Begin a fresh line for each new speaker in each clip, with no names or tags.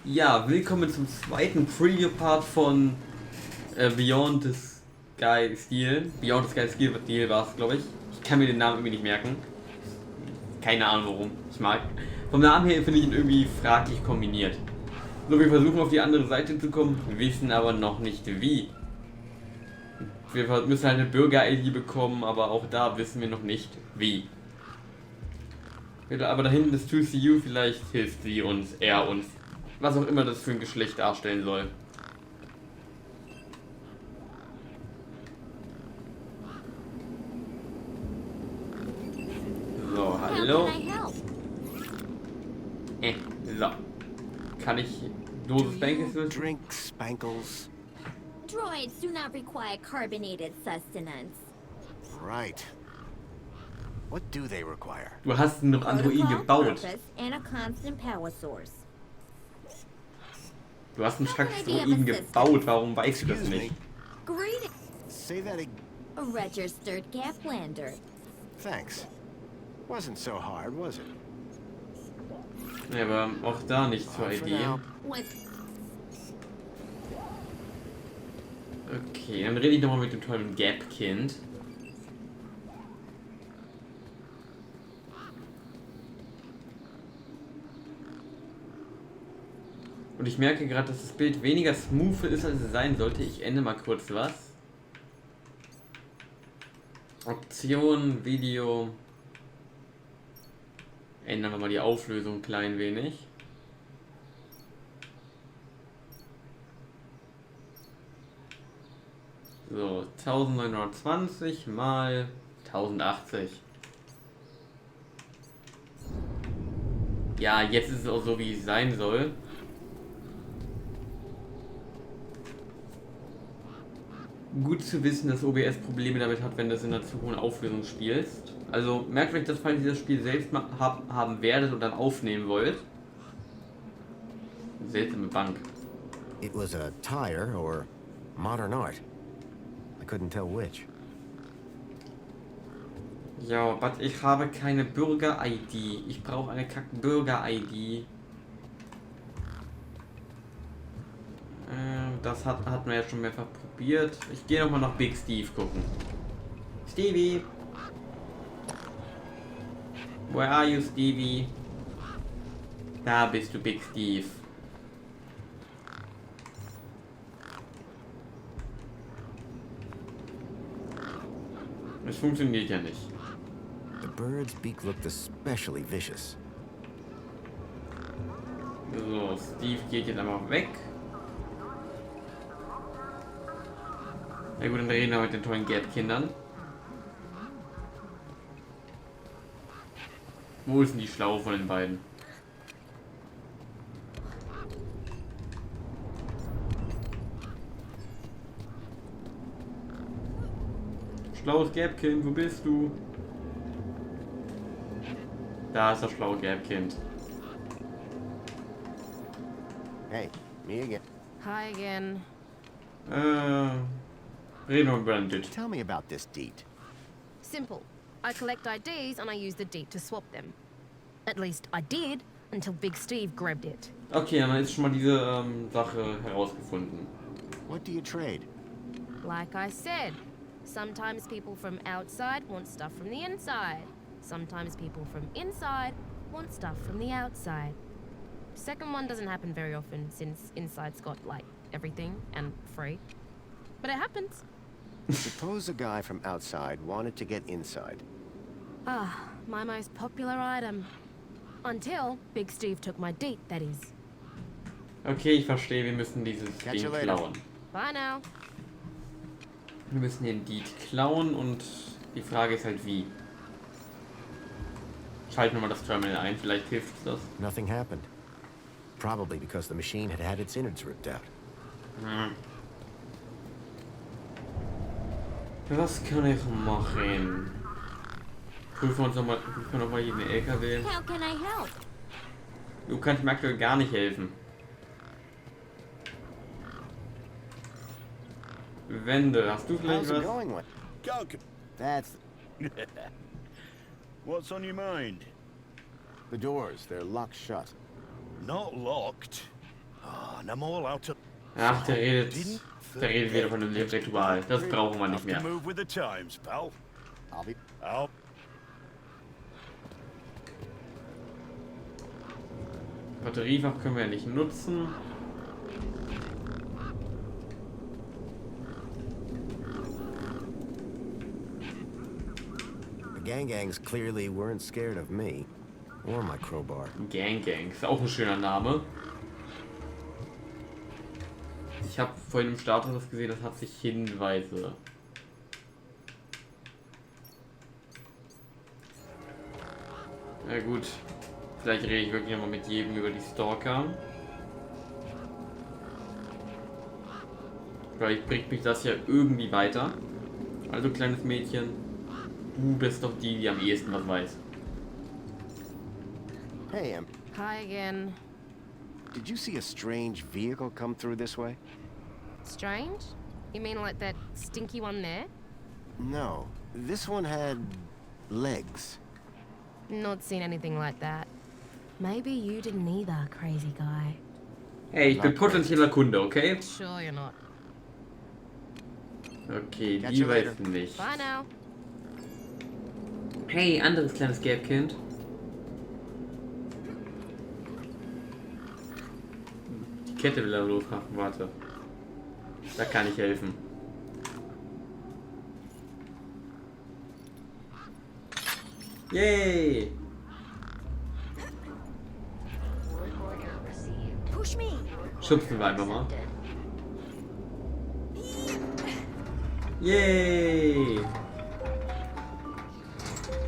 Ja, willkommen zum zweiten Preview-Part von Beyond the Sky Steel. Beyond the Sky Steel war es, glaube ich. Ich kann mir den Namen irgendwie nicht merken. Keine Ahnung warum. Ich mag. Vom Namen her finde ich ihn irgendwie fraglich kombiniert. So, wir versuchen auf die andere Seite zu kommen, wissen aber noch nicht wie. Wir müssen halt eine Bürger-ID bekommen, aber auch da wissen wir noch nicht wie. Aber da hinten ist 2CU, vielleicht hilft sie uns, er uns. Was auch immer das für ein Geschlecht darstellen soll. So, hallo. So. Kann ich Dose Spankles lösen?
Drink Spankles.
Droids do not require carbonated sustenance.
Right. What do they require?
Du hast einen Androiden gebaut.
And a constant power source.
Du hast einen Androiden gebaut, warum weißt du das nicht?
Great.
Say that again.
A registered Gaplander.
Thanks. Wasn't so hard, was it?
Ja, aber auch da nicht zur Idee. Okay, dann rede ich nochmal mit dem tollen Gap-Kind. Und ich merke gerade, dass das Bild weniger smooth ist, als es sein sollte. Ich ändere mal kurz was. Option, Video. Ändern wir mal die Auflösung ein klein wenig. So, 1920 mal 1080. Ja, jetzt ist es auch so, wie es sein soll. Gut zu wissen, dass OBS Probleme damit hat, wenn das in einer zu hohen Auflösung spielst. Also merkt euch das, falls ihr das Spiel selbst haben werdet und dann aufnehmen wollt. Seltsame Bank.
It was a tire or modern art. I couldn't tell which.
Ja, aber ich habe keine Bürger-ID. Ich brauche eine Kack-Bürger-ID. Das hat man ja schon mehrfach probiert. Ich gehe nochmal nach Big Steve gucken. Stevie! Where are you, Stevie? Da bist du, Big Steve. Es funktioniert ja nicht.
The bird's beak looked especially vicious.
So, Steve geht jetzt einfach weg. Na gut, dann reden wir mit den tollen Gap-Kindern. Wo ist denn die Schlaue von den beiden? Schlaues Gap-Kind, wo bist du? Da ist das schlaue Gap-Kind.
Hey, me again.
Hi again.
Reden wir über den Dit.
Tell me about this deed.
Simple. I collect IDs and I use the deed to swap them. At least I did, until Big Steve grabbed it.
Okay, dann ist schon mal diese Sache herausgefunden.
What do you trade?
Like I said, sometimes people from outside want stuff from the inside. Sometimes people from inside want stuff from the outside. Second one doesn't happen very often since inside's got, like, everything and free. But it happens.
Suppose a guy from outside wanted to get inside.
Ah, my most popular item. Until Big Steve took my deed, that is.
Okay, ich verstehe, wir müssen dieses Ding klauen.
Bye now.
Wir müssen den Deed klauen und die Frage ist halt wie. Schalten wir mal das Terminal ein, vielleicht hilft uns das.
Nothing happened. Probably because the machine had had its innards ripped out.
Was kann ich machen? Prüfen wir nochmal jeden LKW.
How can I help?
Du kannst mir aktuell gar nicht helfen. Wände, hast du vielleicht
How's it
was?
going with? That's
What's on your mind?
the doors. They're locked shut.
Not locked. And I'm all out of...
Ach, der redet wieder von dem Ritual. Das brauchen wir nicht
Have to
mehr.
move with the times, pal.
I'll be...
I'll...
Batteriefach können wir ja nicht nutzen.
The gangs clearly weren't scared of me or my crowbar.
Gang, ist auch ein schöner Name. Ich habe vorhin im Status was gesehen, das hat sich Hinweise. Na gut, vielleicht rede ich wirklich nochmal mit jedem über die Stalker. Vielleicht bringt mich das ja irgendwie weiter. Also kleines Mädchen, du bist doch die am ehesten was weiß.
Hey,
Hi again.
did you see a strange vehicle come through this way?
Strange? You mean like that stinky one there?
No, this one had legs.
Not seen anything like that. Maybe you didn't either, crazy guy.
Hey, ich bin potenzieller Kunde, okay?
Sure you're not.
Okay,
Catch
die
you
weiß
later.
nicht.
Bye now.
Hey, anderes kleines Gelbkind. Die Kette will er losmachen, warte. Da kann ich helfen. Yay!
Push me.
Schubsen wir einfach mal. Yay!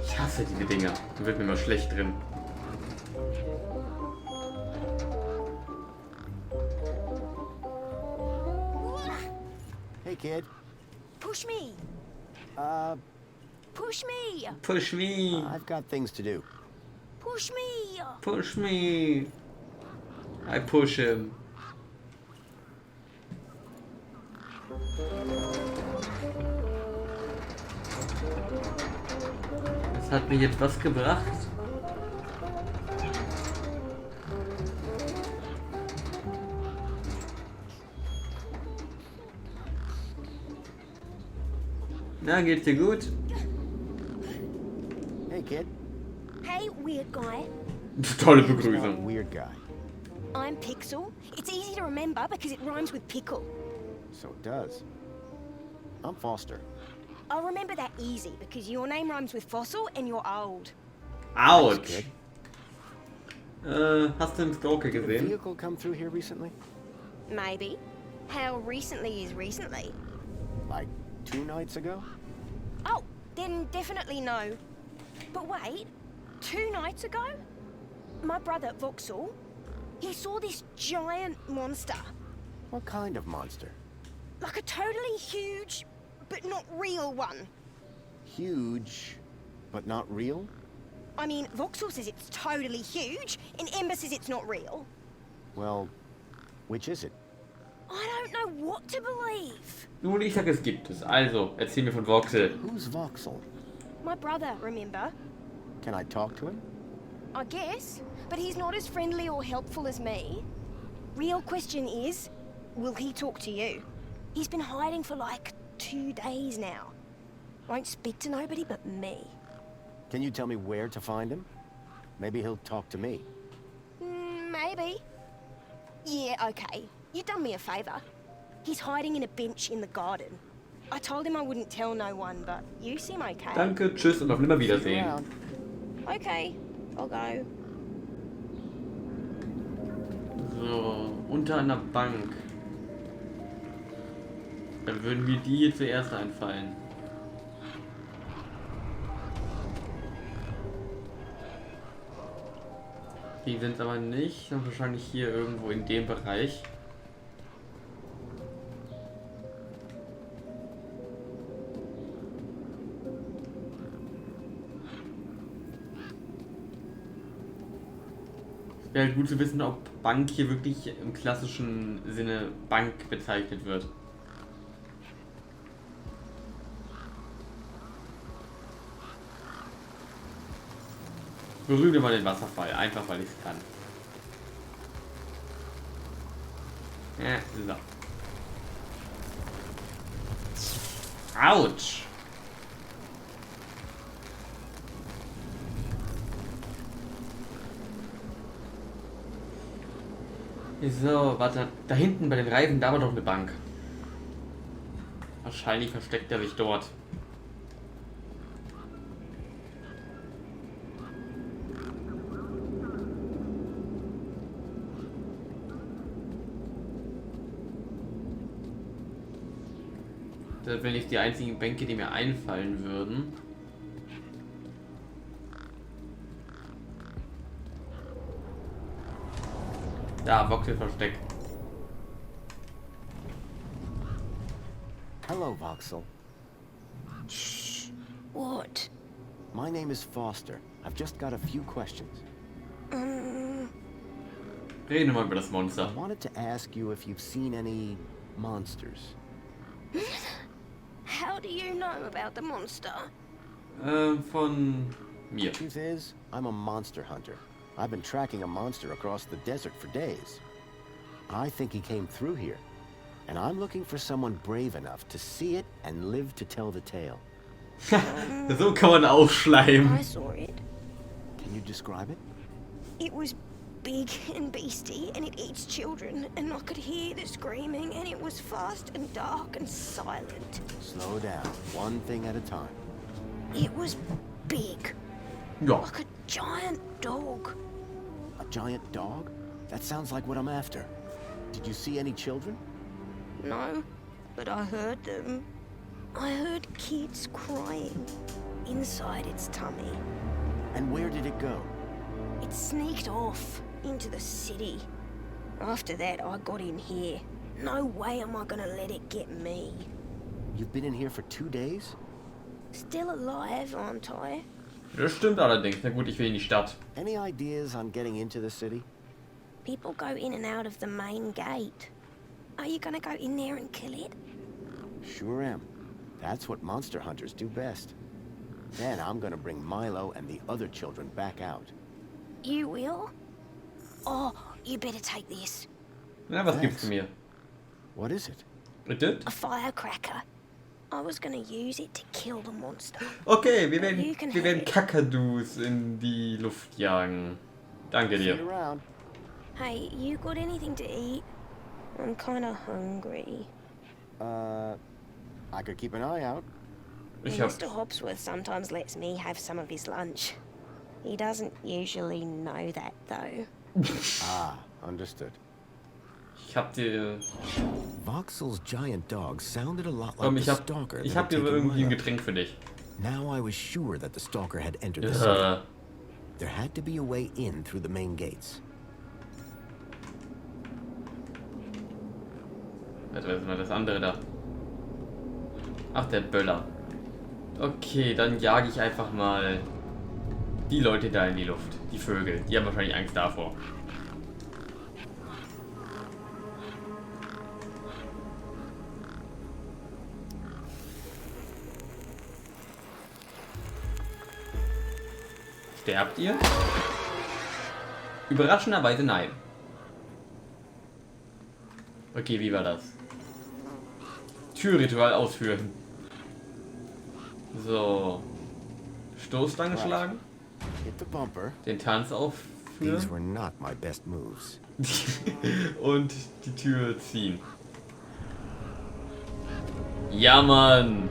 Ich hasse diese Dinger. Da wird mir mal schlecht drin.
Hey, kid.
Push me. Push me.
Push me!
I've got things to do.
Push me.
Push me! I push him. Das hat mir jetzt was gebracht. Na, geht's dir gut?
Hey, kid.
Hey, weird guy.
Tolle
Not
Begrüßung.
weird guy.
I'm Pixel. It's easy to remember because it rhymes with pickle.
So it does. I'm Foster.
I'll remember that easy because your name rhymes with fossil and you're old.
Autsch.
Kid.
Hast du den Stalker
Did a
gesehen?
vehicle come through here recently?
Maybe. How recently is recently?
Like 2 nights ago?
Oh, then definitely no. But wait, 2 nights ago? My brother, Vauxhall, he saw this giant monster.
What kind of monster?
Like a totally huge, but not real one.
Huge, but not real?
I mean, Vauxhall says it's totally huge, and Ember says it's not real.
Well, which is it?
I don't know what to believe.
Nun, ich sag, es gibt es. Also, erzähl mir von Voxel.
Who's Vauxhall?
My brother, remember?
Can I talk to him?
I guess, but he's not as friendly or helpful as me. Real question is, will he talk to you? He's been hiding for like 2 days now. Won't speak to nobody but me.
Can you tell me where to find him? Maybe he'll talk to me.
Maybe. Yeah, okay. You done me a favor. He's hiding in a bench in the garden. I told him I wouldn't tell no one, but you seem okay.
Danke, tschüss und auf
See you
Nimmerwiedersehen.
around.
Okay, I'll go.
So, unter einer Bank. Dann würden mir die hier zuerst einfallen. Die sind aber nicht, sondern wahrscheinlich hier irgendwo in dem Bereich. Es wäre halt gut zu wissen, ob Bank hier wirklich im klassischen Sinne Bank bezeichnet wird. Berühre mal den Wasserfall, einfach weil ich es kann. So. Autsch! So, warte. Da hinten bei den Reifen, da war doch eine Bank. Wahrscheinlich versteckt er sich dort. Das wären nicht die einzigen Bänke, die mir einfallen würden. Da, Voxel versteckt.
Hello, Voxel.
What?
My name is Foster. I've just got a few questions.
Reden wir mal über das Monster.
I wanted to ask you if you've seen any monsters.
How do you know about the monster?
Von mir.
Truth is, I'm a monster hunter. I've been tracking a monster across the desert for days. I think he came through here, and I'm looking for someone brave enough to see it and live to tell the tale.
So kann man aufschleimen.
I saw it.
Can you describe it?
It was big and beastie, and it eats children, and I could hear the screaming, and it was fast and dark and silent.
Slow down, one thing at a time.
It was big,
Ja.
like a giant dog.
A giant dog? That sounds like what I'm after. Did you see any children?
No, but I heard them. I heard kids crying inside its tummy.
And where did it go?
It sneaked off into the city. After that, I got in here. No way am I gonna let it get me.
You've been in here for 2 days?
Still alive, aren't I?
Das stimmt allerdings. Na gut, ich will in die Stadt.
Any ideas on getting into the city?
People go in and out of the main gate. Are you gonna go in there and kill it?
Sure am. That's what monster hunters do best. Then I'm gonna bring Milo and the other children back out.
You will? Oh, you better take this.
Na, was gibt's mir?
What is it?
Bitte?
A firecracker. I was gonna use it to kill the monster.
Okay, wir
You can
werden
have it.
Kakadus in die Luft jagen. Danke
See
dir.
you around.
Hey, you got anything to eat? I'm kinda hungry.
I could keep an eye out.
Ich hab,
Mr. Hopsworth sometimes lets me have some of his lunch. He doesn't usually know that, though.
Ah, understood.
ich hab dir,
Voxel's giant dog sounded a lot like
komm, ich
the
hab,
stalker
ich
that
hab
had
dir
taken
irgendwie ein
Milo.
Getränk für dich.
Now I was sure that the stalker had entered the city.
Äh,
There had to be a way in through the main gates.
was ist mal das andere da? Ach, der Böller. Okay, dann jage ich einfach mal die Leute da in die Luft. Die Vögel. Die haben wahrscheinlich Angst davor. Sterbt ihr? Überraschenderweise nein. Okay, wie war das? Türritual ausführen. So. Stoßstange schlagen.
Hit the bumper.
Den Tanz
These
aufführen.
were not my best moves.
Und die Tür ziehen. Ja, Mann.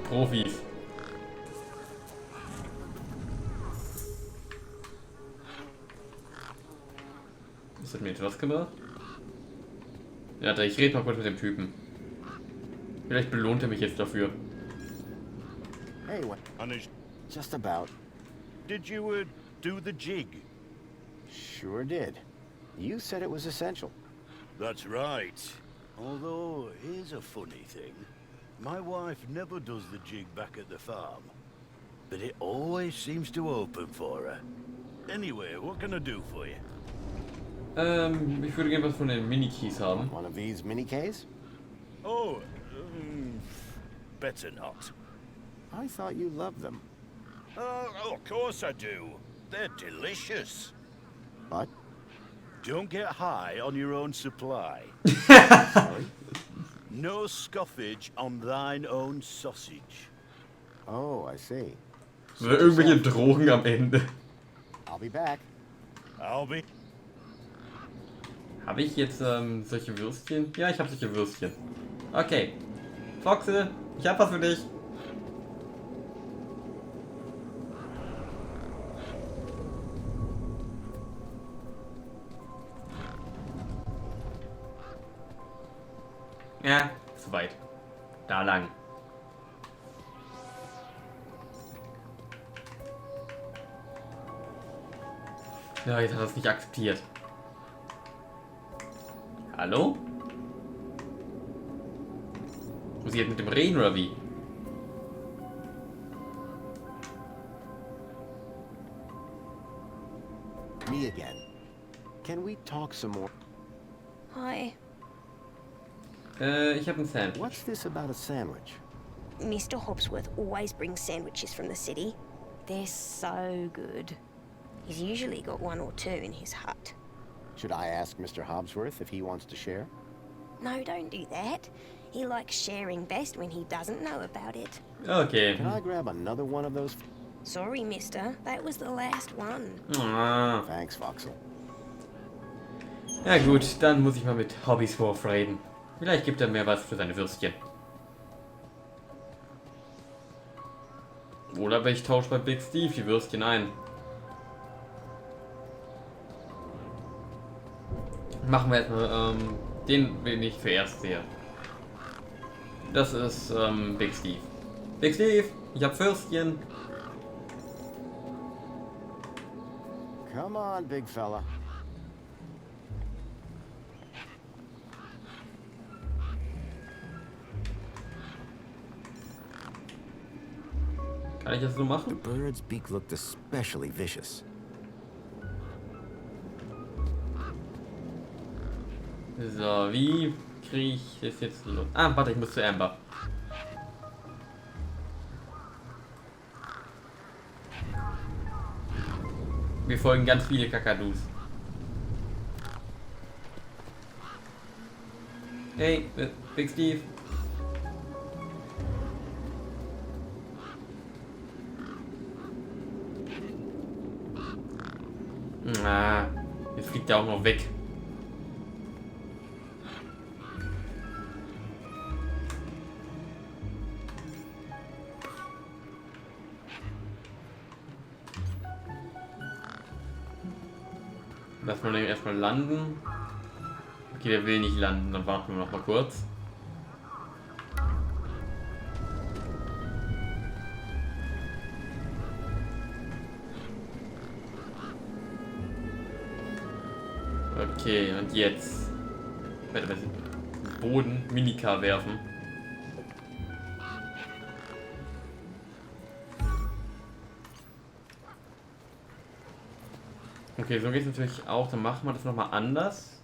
Profis. Das hat mir jetzt was gemacht? Ja, ich rede mal kurz mit dem Typen. Vielleicht belohnt er mich jetzt dafür.
Hey, what?
Honest,
Just about.
did you do the jig?
Sure did. You said it was essential.
That's right. Although, here's a funny thing. My wife never does the jig back at the farm. But it always seems to open for her. Anyway, what can I do for you?
Ich würde gerne was von den Mini-Keys haben.
One of these mini Ks?
Oh, better not.
I thought you loved them.
Oh, of course I do. They're delicious.
But
Don't get high on your own supply.
Sorry?
No scoffage on thine own sausage.
Oh, I see.
Oder irgendwelche Drogen am Ende.
I'll be back.
I'll be...
Habe ich jetzt solche Würstchen? Ja, ich habe solche Würstchen. Okay. Foxe, ich habe was für dich. Ja, zu weit. Da lang. Ja, jetzt hat er es nicht akzeptiert. Hallo? Muss ich jetzt mit dem reden oder wie?
Me again. Can we talk some more?
Hi.
Ich habe ein Sandwich.
What's this about a sandwich?
Mr. Hobsworth always brings sandwiches from the city. They're so good. He's usually got one or two in his hut.
Should I ask Mr. Hobsworth if he wants to share?
No, don't do that. He likes sharing best when he doesn't know about it.
Okay.
Can I grab another one of those?
Sorry, mister. That was the last one.
Ah.
Thanks, Foxel.
Ja gut, dann muss ich mal mit Hobbysworth reden. Vielleicht gibt er mir was für seine Würstchen. Oder aber ich tausche bei Big Steve die Würstchen ein. Machen wir erstmal den, den ich zuerst sehe. Das ist Big Steve. Big Steve, ich hab Würstchen.
Come on, big fella.
Kann ich das so
The
machen?
bird's beak looked especially vicious.
So, wie kriege ich das jetzt los? Ah, warte, ich muss zu Amber. Wir folgen ganz viele Kakadus. Hey, Big Steve. Ah, jetzt fliegt er auch noch weg. Lass mal den erstmal landen. Okay, der will nicht landen, dann warten wir noch mal kurz. Okay, und jetzt werde ich den Boden Minika werfen. Okay, so geht es natürlich auch. Dann machen wir das nochmal anders.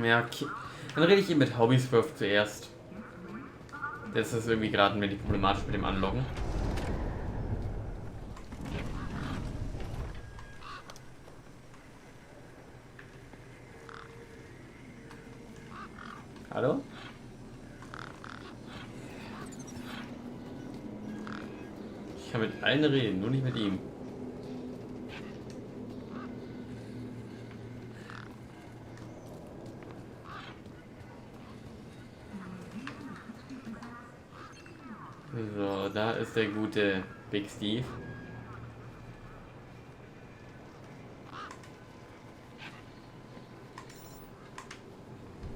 Ja, okay. Dann rede ich eben mit Hobbysworth zuerst. Das ist irgendwie gerade ein wenig problematisch mit dem Anloggen. Hallo? Ich kann mit allen reden, nur nicht mit ihm. So, da ist der gute Big Steve.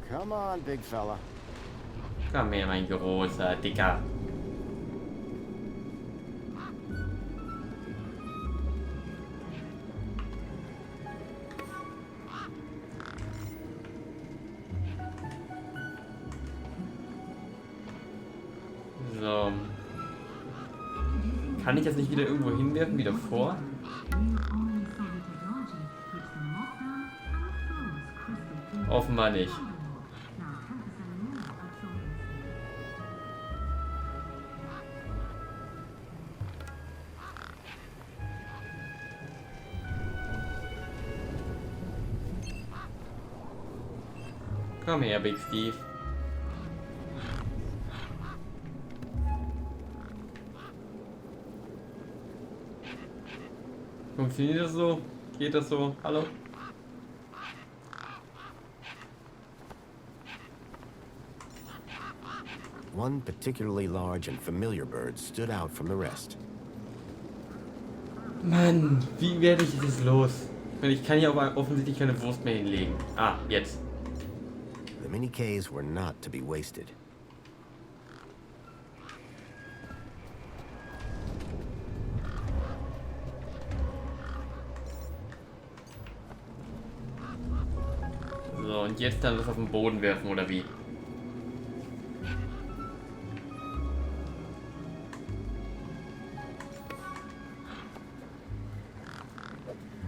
Come on, big fella.
Komm her, mein großer Dicker. So. Kann ich jetzt nicht wieder irgendwo hinwerfen, wie davor? Offenbar nicht. Komm her, Big Steve. Funktioniert das so? Geht das so? Hallo?
One particularly large and familiar bird stood out from the rest.
Mann, wie werde ich das los? Ich kann hier aber offensichtlich keine Wurst mehr hinlegen. Ah, jetzt.
The mini Ks were not to be wasted.
So, und jetzt dann das auf den Boden werfen, oder wie?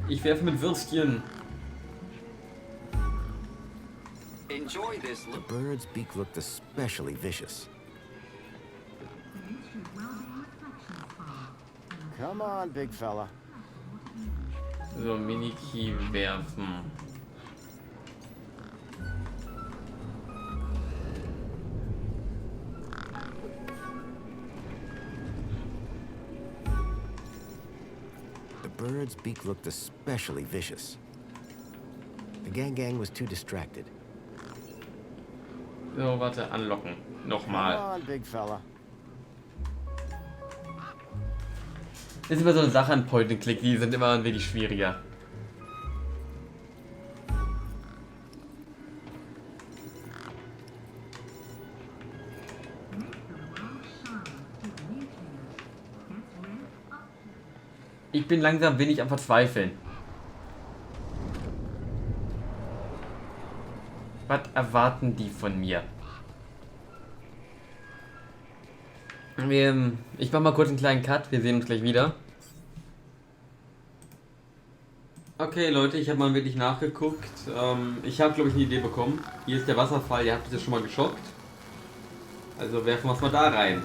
Ich werfe mit Würstchen.
Enjoy this.
The bird's beak looked especially vicious. Come on, big fella.
So, Mini-Key werfen.
The bird's beak looked especially vicious. The gang was too distracted.
So, warte, anlocken. Nochmal.
Come on, big fella.
Das ist immer so eine Sache an Point-and-Click, die sind immer wirklich schwieriger. Ich bin langsam wenig am Verzweifeln. Was erwarten die von mir? Ich mache mal kurz einen kleinen Cut, wir sehen uns gleich wieder. Okay Leute, ich habe mal wirklich nachgeguckt. Ich habe glaube ich eine Idee bekommen. Hier ist der Wasserfall, ihr habt es ja schon mal geschockt. Also werfen wir es mal da rein.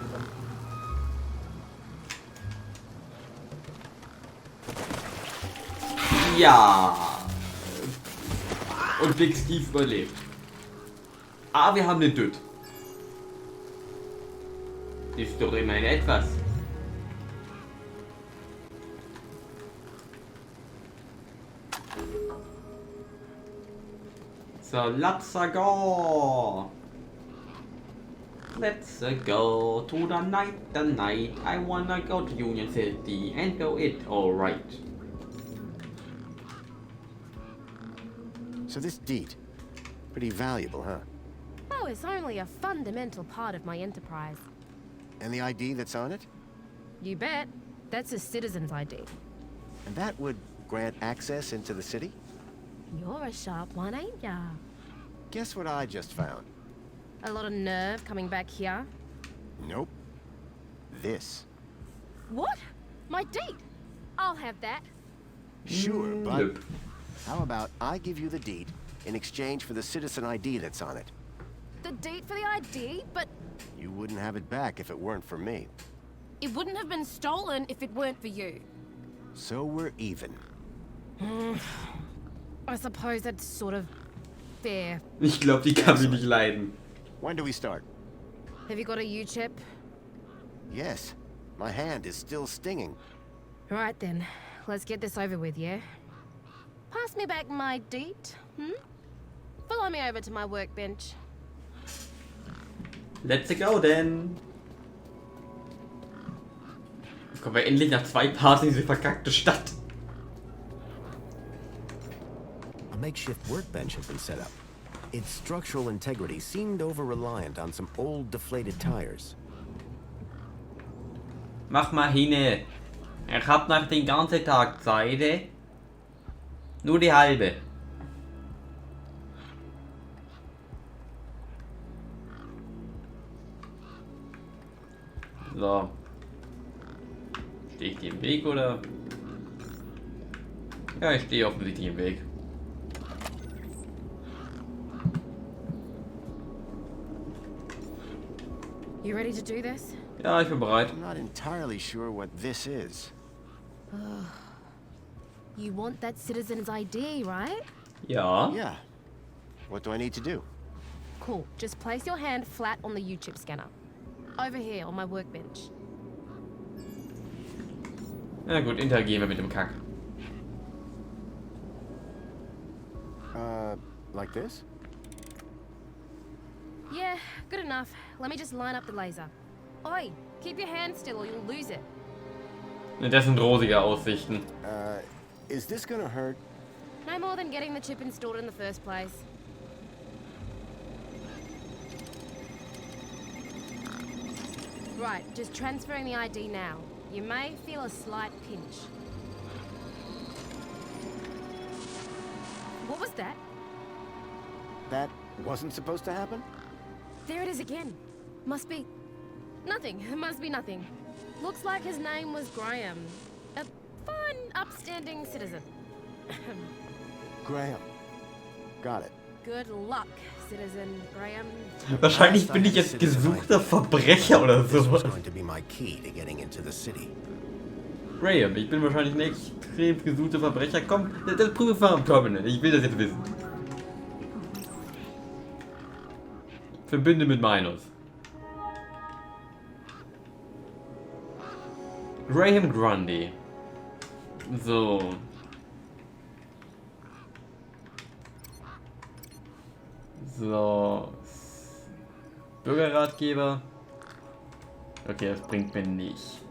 Ja. Und Big Steve überlebt. Ah, wir haben den Düt. Ist doch immerhin etwas. So, let's go. Let's go to the night. I wanna go to Union City and go it alright.
So this deed, pretty valuable, huh?
Oh, it's only a fundamental part of my enterprise.
And the ID that's on it?
You bet. That's a citizen's ID.
And that would grant access into the city?
You're a sharp one, ain't ya?
Guess what I just found?
A lot of nerve coming back here.
Nope. This.
What? My deed? I'll have that.
Sure, but
Nope.
how about I give you the deed in exchange for the citizen ID that's on it?
The deed for the ID? But
You wouldn't have it back if it weren't for me.
it wouldn't have been stolen if it weren't for you.
So we're even.
I suppose that's sort of fair.
Ich glaube, die kann mich nicht leiden.
When do we start?
Have you got a U-chip?
Yes. My hand is still stinging.
Right then, let's get this over with, yeah? Pass me back my deed, Follow me over to my workbench.
Let's go denn. Jetzt kommen wir endlich nach 2 Parts in diese verkackte Stadt.
A makeshift workbench had been set up. Its structural integrity seemed over-reliant on some old deflated tires.
Mach mal hin. Ich hab noch den ganzen Tag Zeit. Nur die halbe. So. Stehe ich dir im Weg oder? Ja, ich stehe offensichtlich im Weg.
You ready to do this?
Ja, ich bin bereit.
I'm not entirely sure what this is.
You want that citizen's ID, right?
Ja.
Yeah. What do I need to do?
Cool. Just place your hand flat on the U-chip scanner. Over here on my workbench.
Na gut, interagieren wir mit dem Kack.
Like this?
Yeah, good enough. Let me just line up the laser. Oi, keep your hand still or you'll lose it.
Das sind rosige Aussichten.
Is this gonna hurt?
No more than getting the chip installed in the first place. Right, just transferring the ID now. You may feel a slight pinch. What was that?
That wasn't supposed to happen?
There it is again. Must be... nothing. It must be nothing. Looks like his name was Graham. A fine, upstanding citizen.
Graham. Got it.
Good luck, Citizen Graham.
Wahrscheinlich bin ich jetzt gesuchter Verbrecher oder
This was
so.
going to be my key to getting into the city.
Graham, ich bin wahrscheinlich ein extrem gesuchter Verbrecher. Komm, das Prüfverfahren Terminal. Ich will das jetzt wissen. Verbinde mit Minus. Graham Grundy. So. So. Bürgerratgeber. Okay, das bringt mir nichts.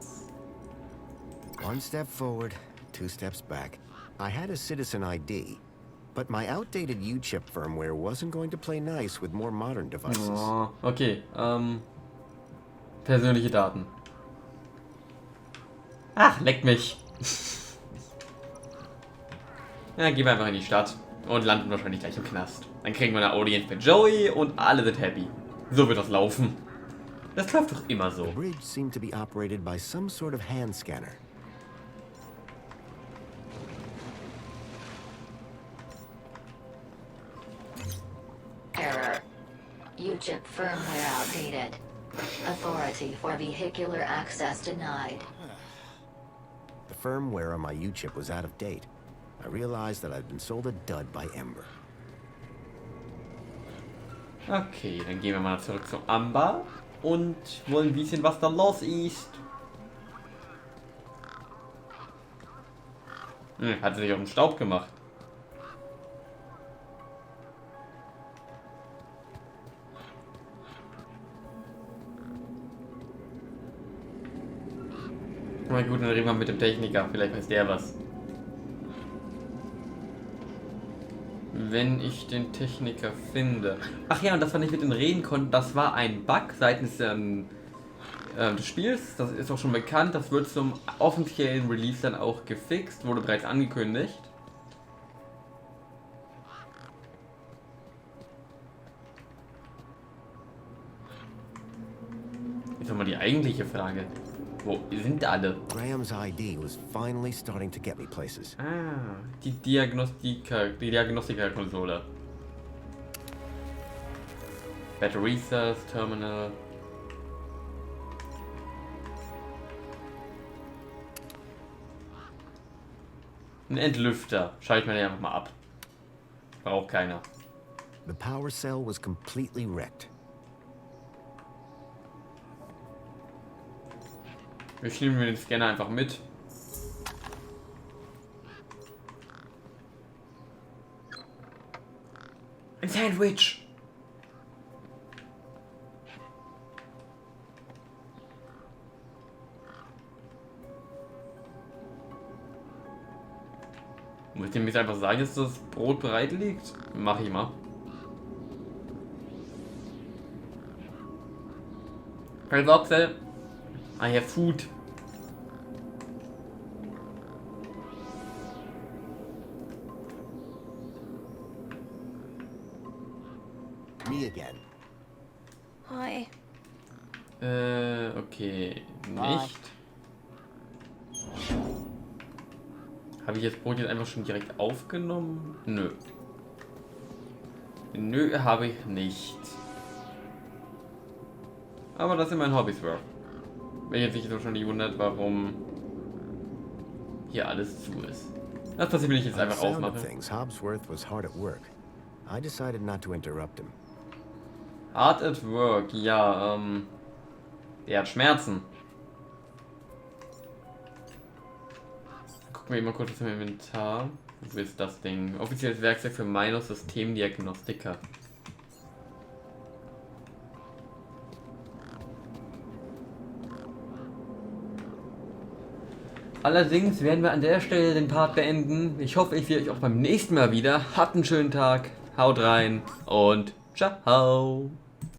One step forward, two steps back. I had a citizen ID, but my outdated U-chip firmware wasn't going to play nice with more modern devices.
Oh, okay, persönliche Daten. Ach, leck mich. Ja, gehen wir einfach in die Stadt und landen wahrscheinlich gleich im Knast. Dann kriegen wir eine Audienz mit Joey und alle sind happy. So wird das laufen. Das läuft doch immer so.
The bridge seemed to be operated by some sort of hand scanner.
Error. U-chip firmware outdated. Authority for vehicular access denied.
The firmware on my U-chip was out of date. I realized that I'd been sold a dud by Ember.
Okay, dann gehen wir mal zurück zu Amber und wollen wissen, was da los ist. Hat sie sich auf den Staub gemacht. Na gut, dann reden wir mit dem Techniker. Vielleicht weiß der was. Wenn ich den Techniker finde. Ach ja, und das, was ich mit denen reden konnte, das war ein Bug seitens des Spiels. Das ist auch schon bekannt. Das wird zum offiziellen Release dann auch gefixt. Wurde bereits angekündigt. Jetzt nochmal die eigentliche Frage. Wo sind alle?
Graham's ID was finally starting to get me places.
Ah, die Diagnostikerkonsole. Battery Cells, Terminal. Ein Entlüfter. Schalte man den einfach mal ab. Braucht keiner.
The power cell was completely wrecked.
Ich nehme mir den Scanner einfach mit. Ein Sandwich! Muss ich dem jetzt einfach sagen, dass das Brot bereit liegt? Mach ich mal. Versorgte. I have food.
Me again.
Hi.
Okay. Nicht. Habe ich das Brot jetzt einfach schon direkt aufgenommen? Nö. Nö, habe ich nicht. Aber das sind meine Hobbys, Bro. Wenn jetzt sich wahrscheinlich wundert, warum hier alles zu ist. Das passiert, wenn ich jetzt einfach aufmache.
Hobbsworth was hard at work. I decided not to interrupt him.
Art at Work, ja, der hat Schmerzen. Gucken wir mal kurz im Inventar. Wo ist das Ding? Offizielles Werkzeug für Minus Systemdiagnostiker. Allerdings werden wir an der Stelle den Part beenden. Ich hoffe, ich sehe euch auch beim nächsten Mal wieder. Habt einen schönen Tag, haut rein und ciao.